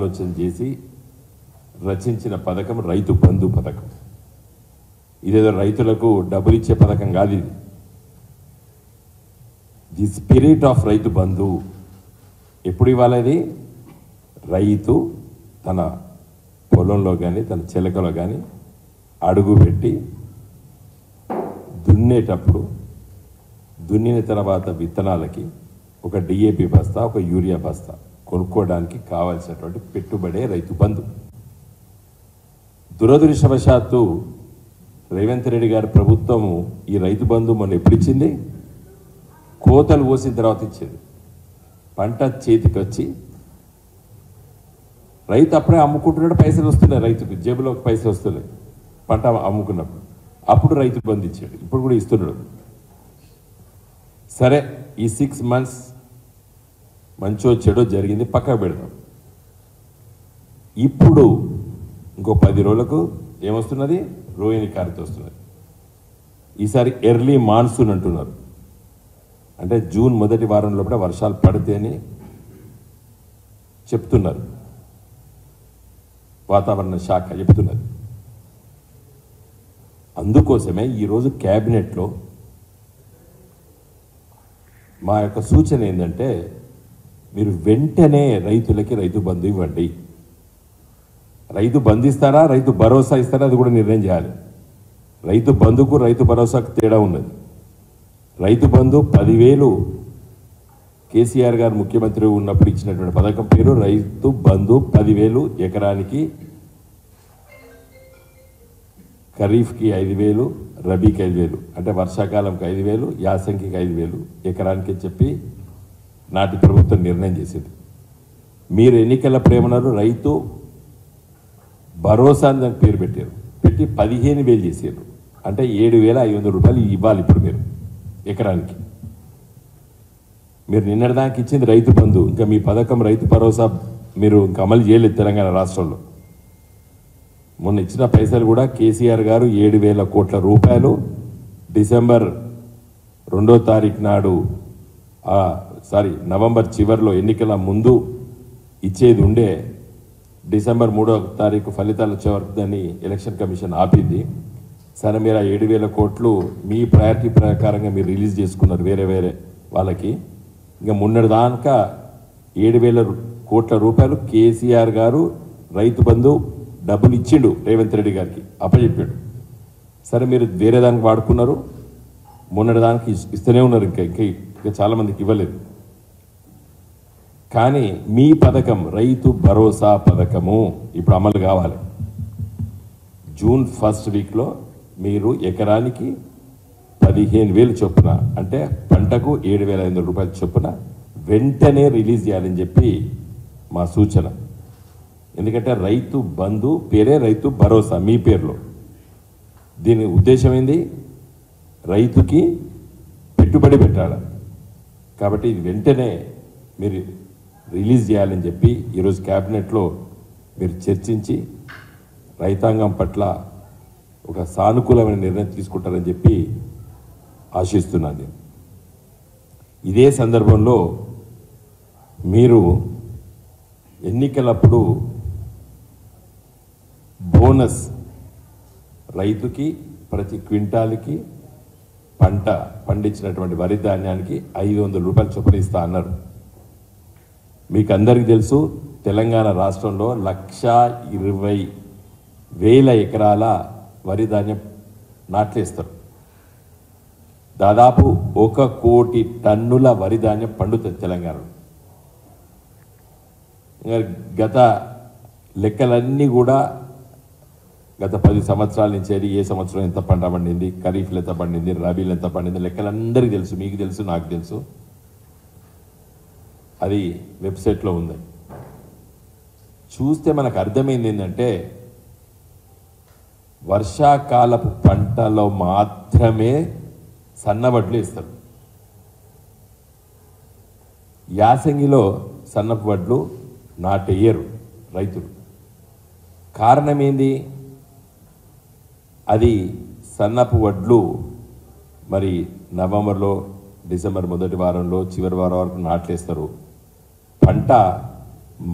ఆలోచన చేసి రచించిన పథకం రైతు బంధు పథకం. ఇదేదో రైతులకు డబ్బులు ఇచ్చే పథకం కాదు ఇది. The spirit of Rythu Bandhu ఎప్పుడు ఇవ్వాలది? రైతు తన పొలంలో కానీ తన చిలకలో కానీ అడుగు పెట్టి దున్నేటప్పుడు, దున్నిన తర్వాత విత్తనాలకి ఒక డిఏపి బస్తా, ఒక యూరియా బస్తా కొనుక్కోవడానికి కావాల్సినటువంటి పెట్టుబడే రైతు బంధు. దురదృష్టవశాత్తు రేవంత్ రెడ్డి గారి ప్రభుత్వము ఈ రైతు బంధు మొన్న ఎప్పుడు ఇచ్చింది? కోతలు కోసిన తర్వాత ఇచ్చింది. పంట చేతికి వచ్చి రైతు అప్పుడే అమ్ముకుంటున్నాడు, పైసలు వస్తున్నాయి, రైతుకు జేబులోకి పైసలు వస్తున్నాయి పంట అమ్ముకున్నప్పుడు. అప్పుడు రైతు బంధు ఇచ్చాడు, ఇప్పుడు కూడా ఇస్తున్నాడు. సరే, ఈ 6 months మంచో చెడో జరిగింది, పక్కకు పెడదాం. ఇప్పుడు ఇంకో 10 రోజులకు ఏమొస్తున్నది? రోహిణి కార్తె వస్తున్నది. ఈసారి ఎర్లీ మాన్సూన్ అంటున్నారు, అంటే జూన్ మొదటి వారం లోపల వర్షాలు పడితే అని చెప్తున్నారు, వాతావరణ శాఖ చెప్తున్నది. అందుకోసమే ఈరోజు క్యాబినెట్లో మా యొక్క సూచన ఏంటంటే, మీరు వెంటనే రైతులకి రైతు బంధు ఇవ్వండి. రైతు బంధు ఇస్తారా, రైతు భరోసా ఇస్తారా, అది కూడా నిర్ణయం చేయాలి. రైతు బంధుకు రైతు భరోసాకు తేడా ఉన్నది. రైతు బంధు 10,000 కేసీఆర్ గారు ముఖ్యమంత్రి ఉన్నప్పుడు ఇచ్చినటువంటి పథకం పేరు రైతు బంధు. 10,000 ఎకరానికి, ఖరీఫ్కి 5,000, రబీకి 5,000, అంటే వర్షాకాలంకి 5,000, యాసంగికి 5,000 ఎకరానికి చెప్పి నాటి ప్రభుత్వం నిర్ణయం చేసేది. మీరు ఎన్నికల ప్రేమన్నారు రైతు భరోసా అని దానికి పేరు పెట్టారు, పెట్టి 15,000 చేశారు. అంటే 7,500 రూపాయలు ఇవ్వాలి ఇప్పుడు మీరు ఎకరానికి. మీరు నిన్నటిదాకా ఇచ్చింది రైతు బంధు, ఇంకా మీ పథకం రైతు భరోసా మీరు ఇంకా అమలు చేయలేదు తెలంగాణ రాష్ట్రంలో. మొన్న ఇచ్చిన పైసలు కూడా కేసీఆర్ గారు 7,000 కోట్ల రూపాయలు డిసెంబర్ 2వ తారీఖు నాడు, నవంబర్ చివరిలో ఎన్నికల ముందు ఇచ్చేది ఉండే, డిసెంబర్ 3వ తారీఖు ఫలితాలు వచ్చే వరకు దాన్ని ఎలక్షన్ కమిషన్ ఆపింది. సరే, మీరు ఆ 7,000 కోట్లు మీ ప్రయారిటీ ప్రకారంగా మీరు రిలీజ్ చేసుకున్నారు వేరే వేరే వాళ్ళకి. ఇంకా మొన్నటి దాకా 7,000 కోట్ల రూపాయలు కేసీఆర్ గారు రైతు బంధు డబ్బులు ఇచ్చిండు రేవంత్ రెడ్డి గారికి, అప్పచెప్పాడు. సరే, మీరు వేరే దానికి వాడుకున్నారు, మొన్నటి దానికి ఇస్తూనే ఉన్నారు, ఇంకా చాలామందికి ఇవ్వలేదు. కానీ మీ పథకం రైతు భరోసా పథకము ఇప్పుడు అమలు కావాలి. జూన్ 1st వీక్లో మీరు ఎకరానికి 15,000 చొప్పున, అంటే పంటకు 7,500 రూపాయల చొప్పున వెంటనే రిలీజ్ చేయాలని చెప్పి మా సూచన. ఎందుకంటే రైతు బంధు పేరే రైతు భరోసా మీ పేరులో. దీని ఉద్దేశం ఏంది? రైతుకి పెట్టుబడి పెట్టాలి. కాబట్టి ఇది వెంటనే మీరు రిలీజ్ చేయాలని చెప్పి ఈరోజు క్యాబినెట్లో మీరు చర్చించి రైతాంగం పట్ల ఒక సానుకూలమైన నిర్ణయం తీసుకుంటారని చెప్పి ఆశిస్తున్నాను. ఇదే సందర్భంలో మీరు ఎన్నికలప్పుడు బోనస్ రైతుకి ప్రతి క్వింటాల్కి పంట పండించినటువంటి వరి ధాన్యానికి 500 రూపాయలు చొప్పున ఇస్తా అన్నారు. మీకు అందరికీ తెలుసు, తెలంగాణ రాష్ట్రంలో 1,20,000 ఎకరాల వరి ధాన్యం నాట్లేస్తారు. దాదాపు 1 కోటి టన్నుల వరి ధాన్యం పండుతుంది తెలంగాణలో. గత లెక్కలన్నీ కూడా గత 10 సంవత్సరాల నుంచి ఏ సంవత్సరం ఎంత పంట పండింది, ఖరీఫ్లు ఎంత పండింది, రబీలు ఎంత పండింది, లెక్కలందరికీ తెలుసు, మీకు తెలుసు, నాకు తెలుసు. అది వెబ్సైట్లో ఉంది. చూస్తే మనకు అర్థమైంది ఏంటంటే, వర్షాకాలపు పంటలో మాత్రమే సన్నవడ్లు ఇస్తారు. యాసంగిలో సన్నపు వడ్లు నాటేయరు రైతులు. కారణం ఏంది? అది సన్నపు వడ్లు మరి నవంబర్లో, డిసెంబర్ మొదటి వారంలో, చివరి వారం వరకు నాట్లేస్తారు. పంట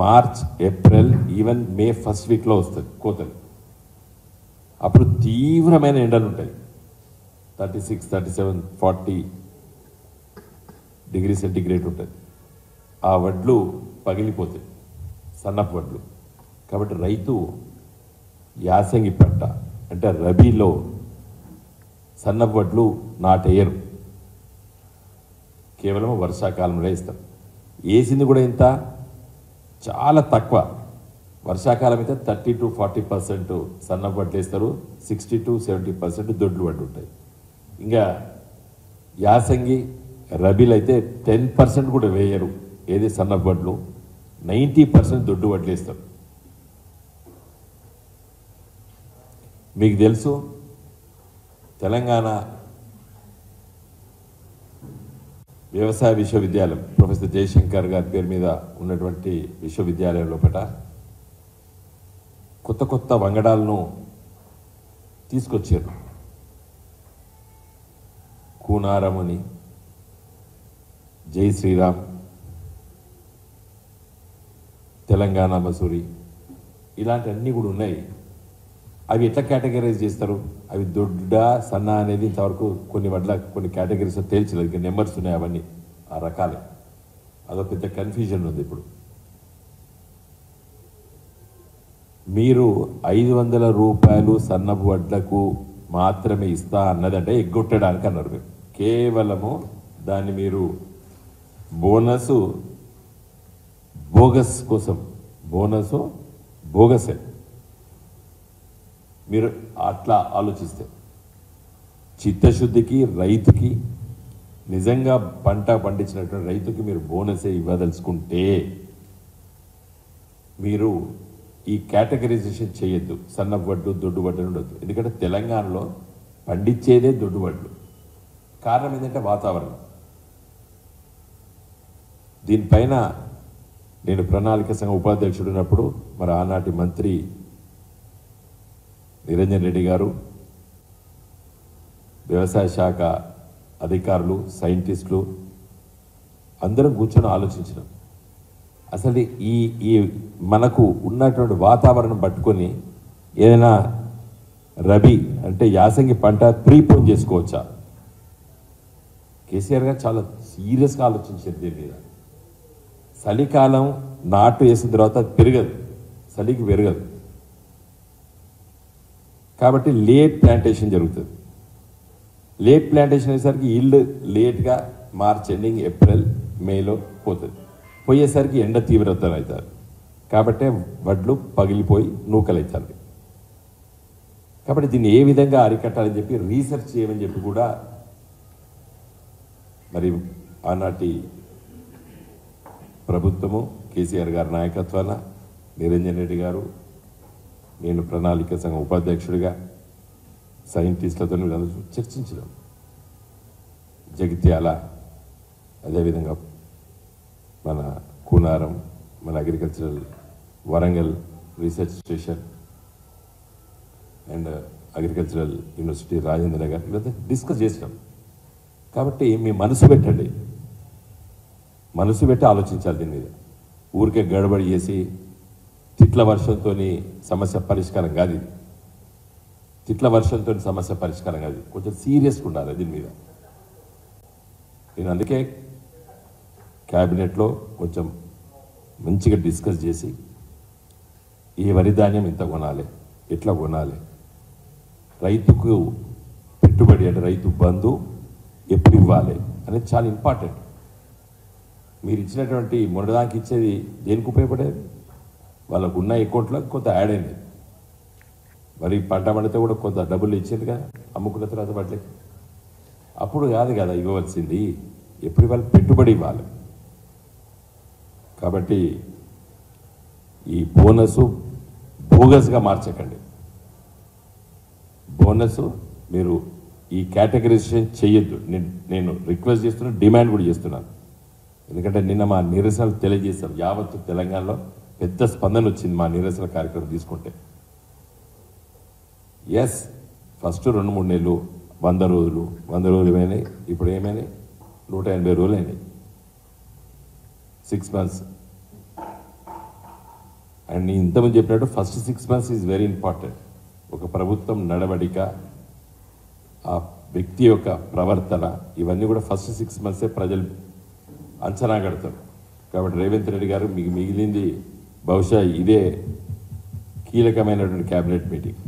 March April even May first వీక్లో వస్తుంది కోతలు. అప్పుడు తీవ్రమైన ఎండలు ఉంటాయి, 36, 37, 40 డిగ్రీ సెంటిగ్రేడ్ ఉంటుంది. ఆ వడ్లు పగిలిపోతాయి, సన్నపు వడ్లు. కాబట్టి రైతు యాసంగి పంట అంటే రబీలో సన్నపు వడ్లు నాటేయరు, కేవలం వర్షాకాలంలో వేస్తారు. వేసింది కూడా ఇంత చాలా తక్కువ. వర్షాకాలం అయితే 30 to 40% సన్నపు వడ్లు వేస్తారు, 60 to 70% దొడ్లు వడ్లు ఉంటాయి. ఇంకా యాసంగి రబీలు అయితే 10% కూడా వేయరు, ఏది సన్నపు వడ్లు, 90% దొడ్డు వడ్లు వేస్తారు. మీకు తెలుసు తెలంగాణ వ్యవసాయ విశ్వవిద్యాలయం ప్రొఫెసర్ జయశంకర్ గారి పేరు మీద ఉన్నటువంటి విశ్వవిద్యాలయం లోపల కొత్త కొత్త వంగడాలను తీసుకొచ్చారు. కూనారం అని, జై శ్రీరామ్, తెలంగాణ మసూరి, ఇలాంటివన్నీ కూడా ఉన్నాయి. అవి ఎట్లా కేటగరైజ్ చేస్తారు? అవి దొడ్డ సన్న అనేది ఇంతవరకు కొన్ని వడ్ల కొన్ని కేటగిరీస్ తేల్చలేదు, ఇంకా నెంబర్స్ ఉన్నాయి, అవన్నీ ఆ రకాలే. అదో పెద్ద కన్ఫ్యూజన్ ఉంది. ఇప్పుడు మీరు 500 రూపాయలు సన్నపు వడ్లకు మాత్రమే ఇస్తా అన్నదంటే ఎగ్గొట్టడానికి అన్నారు. మీరు కేవలము దాన్ని మీరు బోగస్ కోసం, బోగసే మీరు అట్లా ఆలోచిస్తే. చిత్తశుద్ధికి రైతుకి, నిజంగా పంట పండించినటువంటి రైతుకి మీరు బోనసే ఇవ్వదలుచుకుంటే మీరు ఈ కేటగరైజేషన్ చేయొద్దు. సన్నపు వడ్లు దొడ్డు వడ్లు ఉండొద్దు. ఎందుకంటే తెలంగాణలో పండించేదే దొడ్డు వడ్లు. కారణం ఏంటంటే వాతావరణం. దీనిపైన నేను ప్రణాళిక సంఘం ఉపాధ్యక్షుడు ఉన్నప్పుడు మరి ఆనాటి మంత్రి నిరంజన్ రెడ్డి గారు, వ్యవసాయ శాఖ అధికారులు, సైంటిస్టులు అందరం కూర్చొని ఆలోచించినాం. అసలు ఈ మనకు ఉన్నటువంటి వాతావరణం పట్టుకొని ఏదైనా రబీ అంటే యాసంగి పంట ప్రీపోన్ చేసుకోవచ్చా? కేసీఆర్ గారు చాలా సీరియస్గా ఆలోచించారు దీని మీద. చలికాలం నాటు వేసిన తర్వాత పెరగదు, చలికి పెరగదు. కాబట్టి లేట్ ప్లాంటేషన్ జరుగుతుంది. లేట్ ప్లాంటేషన్ అయ్యేసరికి ఇల్లు లేట్గా మార్చ్ ఎండింగ్ ఏప్రిల్ మేలో పోతుంది. పోయేసరికి ఎండ తీవ్రత అవుతారు. కాబట్టి వడ్లు పగిలిపోయి నూకలు అవుతారు. కాబట్టి దీన్ని ఏ విధంగా అరికట్టాలని చెప్పి రీసెర్చ్ చేయమని చెప్పి కూడా మరి ఆనాటి ప్రభుత్వము, కేసీఆర్ గారి నాయకత్వాన నిరంజన్ రెడ్డి గారు, నేను ప్రణాళిక సంఘం ఉపాధ్యక్షుడిగా సైంటిస్టులతో చర్చించినాం. జగిత్యాల, అదేవిధంగా మన కూనారం, మన agricultural Warangal research station and agricultural university Rajendra Nagar, ఇదంతా డిస్కస్ చేసినాం. కాబట్టి మీ మనసు పెట్టండి, మనసు పెట్టి ఆలోచించాలి దీని మీద. ఊరికే గడబడి చేసి తిట్ల వర్షంతో సమస్య పరిష్కారం కాదు. ఇది తిట్ల వర్షంతో సమస్య పరిష్కారం కాదు. కొంచెం సీరియస్గా ఉండాలి దీని మీద. నేను అందుకే క్యాబినెట్లో కొంచెం మంచిగా డిస్కస్ చేసి ఈ వరి ధాన్యం ఇంత కొనాలి, ఎట్లా కొనాలి, రైతుకు పెట్టుబడి అంటే రైతు బంధు ఎప్పుడు ఇవ్వాలి అనేది చాలా ఇంపార్టెంట్. మీరు ఇచ్చినటువంటి మొన్నదానికి ఇచ్చేది దేనికి ఉపయోగపడేది? వాళ్ళకు ఉన్న అకౌంట్లో కొంత యాడ్ అయింది. మరి పంట పండితే కూడా కొంత డబ్బులు ఇచ్చింది కదా అమ్ముకున్న తర్వాత వాటికి. అప్పుడు కాదు కదా ఇవ్వవలసింది, ఎప్పుడు వాళ్ళు పెట్టుబడి ఇవ్వాలి. కాబట్టి ఈ బోనస్ బోగస్గా మార్చకండి. బోనస్ మీరు ఈ కేటగరైజేషన్ చేయొద్దు. నేను రిక్వెస్ట్ చేస్తున్నాను, డిమాండ్ కూడా చేస్తున్నాను. ఎందుకంటే నిన్న మా నిరసనలు తెలియజేశాం. యావత్తు తెలంగాణలో పెద్ద స్పందన వచ్చింది మా నిరసన కార్యక్రమం తీసుకుంటే. ఎస్, ఫస్ట్ 2-3 నెలలు 100 రోజులు ఏమైనాయి, ఇప్పుడు ఏమైనాయి 180 రోజులు అయినాయి. 6 months అండ్ ఇంతకుముందు చెప్పినట్టు first 6 months is very important. ఒక ప్రభుత్వం నడవడిక, ఆ వ్యక్తి యొక్క ప్రవర్తన, ఇవన్నీ కూడా ఫస్ట్ 6 months ప్రజలు అంచనా కడతారు. కాబట్టి రేవంత్ రెడ్డి గారు మీకు మిగిలింది బహుశా ఇదే కీలకమైనటువంటి క్యాబినెట్ మీటింగ్.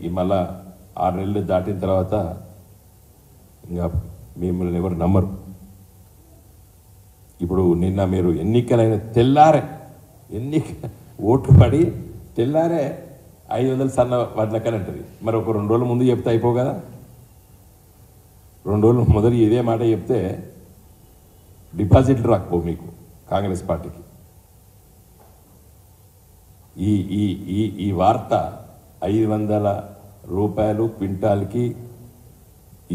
ఈ మళ్ళా 6 నెలలు దాటిన తర్వాత ఇంకా మిమ్మల్ని ఎవరు నమ్మరు. ఇప్పుడు నిన్న మీరు ఎన్నికలైన తెల్లారే ఓట్లు పడి తెల్లారే 500 సన్న వడ్లకని అంటది. మరి ఒక 2 రోజుల ముందు చెప్తే అయిపో కదా. 2 రోజులు మొదలు ఇదే మాట చెప్తే డిపాజిట్లు రాకపో మీకు కాంగ్రెస్ పార్టీకి. ఈ ఈ ఈ ఈ వార్త 500 రూపాయలు క్వింటాల్కి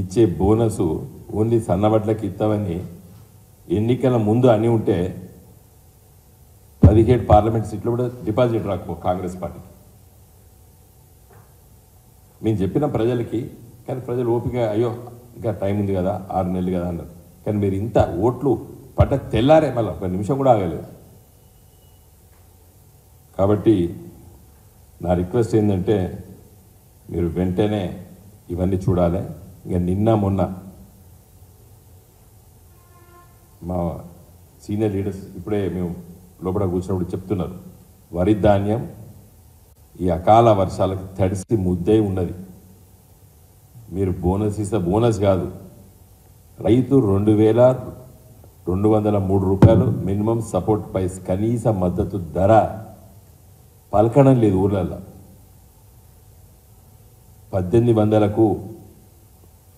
ఇచ్చే బోనసు ఓన్లీ సన్నబడ్లకి ఇస్తామని ఎన్నికల ముందు అని ఉంటే 17 పార్లమెంట్ సీట్లు కూడా డిపాజిట్ రాకపో కాంగ్రెస్ పార్టీకి. మేము చెప్పిన ప్రజలకి, కానీ ప్రజలు ఓపిక అయ్యో ఇంకా టైం ఉంది కదా 6 నెలలు కదా అన్నారు. కానీ మీరు ఇంత ఓట్లు పడ్డ తెల్లారే మళ్ళీ ఒక నిమిషం కూడా ఆగలేదు. కాబట్టి నా రిక్వెస్ట్ ఏంటంటే మీరు వెంటనే ఇవన్నీ చూడాలి. ఇంకా నిన్న మొన్న మా సీనియర్ లీడర్స్ ఇప్పుడే మేము లోపల కూర్చున్నప్పుడు చెప్తున్నారు, వరి ధాన్యం ఈ అకాల వర్షాలకు తడిసి ముద్దై ఉన్నది. మీరు బోనస్ ఇస్తే బోనస్ కాదు, రైతు 2203 రూపాయలు మినిమం సపోర్ట్ ప్రైస్ కనీస మద్దతు ధర పలకడం లేదు ఊర్లలో. 1800కు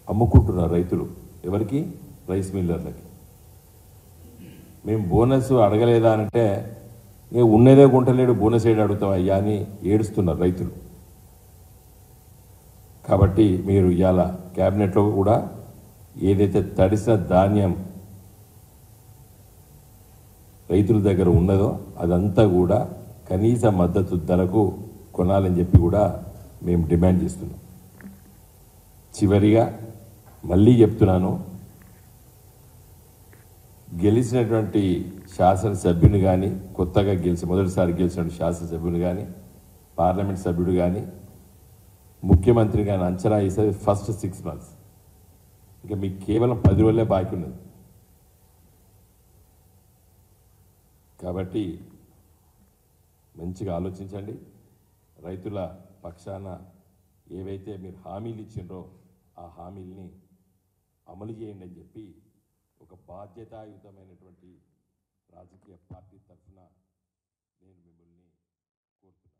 అమ్ముకుంటున్నారు రైతులు. ఎవరికి? రైస్ మిల్లర్లకి. మేము బోనస్ అడగలేదా అంటే ఉన్నదే గుంటలేడు బోనస్ ఏడు అడుగుతాం అయ్యా అని ఏడుస్తున్నారు రైతులు. కాబట్టి మీరు ఇవాళ క్యాబినెట్లో కూడా ఏదైతే తడిసిన ధాన్యం రైతుల దగ్గర ఉన్నదో అదంతా కూడా కనీస మద్దతు ధరకు కొనాలని చెప్పి కూడా మేము డిమాండ్ చేస్తున్నాం. చివరిగా మళ్ళీ చెప్తున్నాను, గెలిచినటువంటి శాసనసభ్యుని కానీ, కొత్తగా మొదటిసారి గెలిచిన శాసనసభ్యుని కానీ, పార్లమెంట్ సభ్యుడు కానీ, ముఖ్యమంత్రి కానీ అంచనా వేసేది ఫస్ట్ 6 months. ఇంకా మీకు కేవలం 10 రోజులే బాకీ ఉన్నది. కాబట్టి మంచిగా ఆలోచించండి. రైతుల పక్షాన ఏవైతే మీరు హామీలు ఇచ్చిండ్రో ఆ హామీల్ని అమలు చేయండి అని చెప్పి ఒక బాధ్యతాయుతమైనటువంటి రాజకీయ పార్టీ తరఫున నేను మిమ్మల్ని కోరుతున్నాను.